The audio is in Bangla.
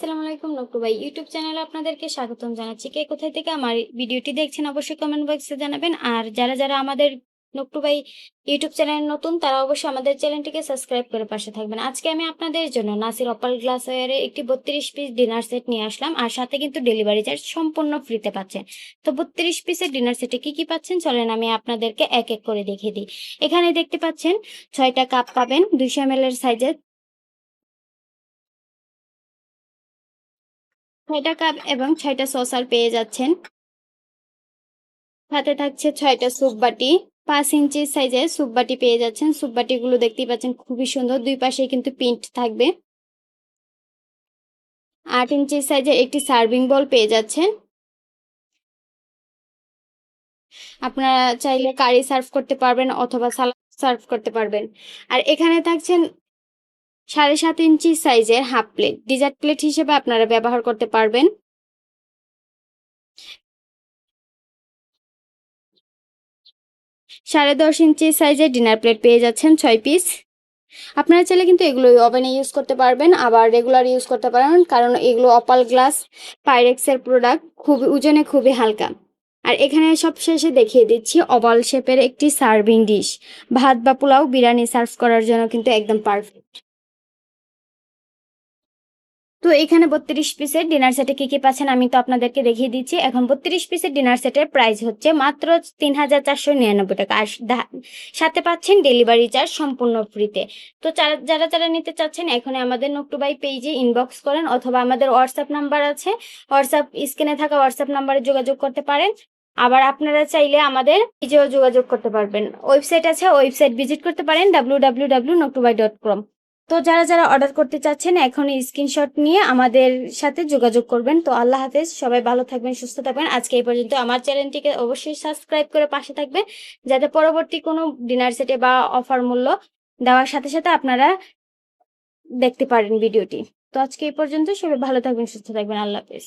আসসালামু আলাইকুম নকরু ভাই ইউটিউব চ্যানেলে আপনাদেরকে স্বাগতম জানাচ্ছি। কে কোথায় থেকে আমার ভিডিওটি দেখছেন অবশ্যই কমেন্ট বক্সে জানাবেন। আর যারা আমাদের নকরু ভাই ইউটিউব চ্যানেল নতুন তারা অবশ্যই আমাদের চ্যানেলটিকে সাবস্ক্রাইব করে পাশে থাকবেন। আজকে আমি আপনাদের জন্য নাসির অপাল গ্লাসওয়্যারের একটি 32 পিস ডিনার সেট নিয়ে আসলাম। আর সাথে কিন্তু ডেলিভারি চার্জ সম্পূর্ণ ফ্রিতে পাচ্ছেন। তো 32 পিসের ডিনার সেটে কি পাচ্ছেন চলেন আমি আপনাদেরকে এক এক করে দেখিয়ে দিই। এখানে দেখতে পাচ্ছেন 6টা কাপ পাবেন 200 ml এর সাইজের। 6টা কাপ এবং 6টা সসার পেয়ে যাচ্ছেন। সাথে থাকছে 6টা স্যুপ বাটি। 5 ইঞ্চি সাইজের স্যুপ বাটি পেয়ে যাচ্ছেন। স্যুপ বাটিগুলো দেখতেই পাচ্ছেন খুবই সুন্দর, দুই পাশে কিন্তু প্রিন্ট থাকবে। 8 ইঞ্চি সাইজের একটি সার্ভিং বল পেয়ে যাচ্ছেন। আপনারা চাইলে কারি সার্ভ করতে পারবেন অথবা সালাদ সার্ভ করতে পারবেন। আর এখানে থাকছেন 7.5 ইঞ্চি সাইজের হাফ প্লেট, ডিজার্ট প্লেট হিসেবে আপনারা ব্যবহার করতে পারবেন। 10.5 ইঞ্চি সাইজের ডিনার প্লেট পেয়ে যাচ্ছেন 6 পিস। আপনারা চাইলে কিন্তু এগুলো ওভেনে ইউজ করতে পারবেন, আবার রেগুলার ইউজ করতে পারেন, কারণ এগুলো অপাল গ্লাস পাইরেক্সের প্রোডাক্ট, খুব ওজনে খুবই হালকা। আর এখানে সব শেষে দেখিয়ে দিচ্ছি ওভাল শেপের একটি সার্ভিং ডিশ, ভাত বা পোলাও বিরিয়ানি সার্ভ করার জন্য কিন্তু একদম পারফেক্ট। তো এখানে 32 পিসের ডিনার সেটে কি পাচ্ছেন আমি তো আপনাদেরকে দেখিয়ে দিচ্ছি। এখন 32 পিসের ডিনার সেটের প্রাইস হচ্ছে মাত্র 3499 টাকা। আর সাথে পাচ্ছেন ডেলিভারি চার্জ সম্পূর্ণ ফ্রিতে। তো যারা নিতে চাচ্ছেন এখন আমাদের নকটু বাই পেজে ইনবক্স করেন অথবা আমাদের হোয়াটসঅ্যাপ নাম্বার আছে, হোয়াটসঅ্যাপ স্ক্রিনে থাকা হোয়াটসঅ্যাপ নাম্বারে যোগাযোগ করতে পারেন। আবার আপনারা চাইলে আমাদের পেজেও যোগাযোগ করতে পারবেন। ওয়েবসাইট আছে, ওয়েবসাইট ভিজিট করতে পারেন www.noktubai.com। তো যারা অর্ডার করতে চাচ্ছেন এখন স্ক্রিনশট নিয়ে আমাদের সাথে যোগাযোগ করবেন। তো আল্লাহ হাফেজ, সবাই ভালো থাকবেন, সুস্থ থাকবেন। আজকে এই পর্যন্ত। আমার চ্যানেলটিকে অবশ্যই সাবস্ক্রাইব করে পাশে থাকবেন, যাতে পরবর্তী কোনো ডিনার সেটে বা অফার মূল্য দেওয়ার সাথে সাথে আপনারা দেখতে পারেন ভিডিওটি। তো আজকে এই পর্যন্ত, সবাই ভালো থাকবেন, সুস্থ থাকবেন, আল্লাহ হাফেজ।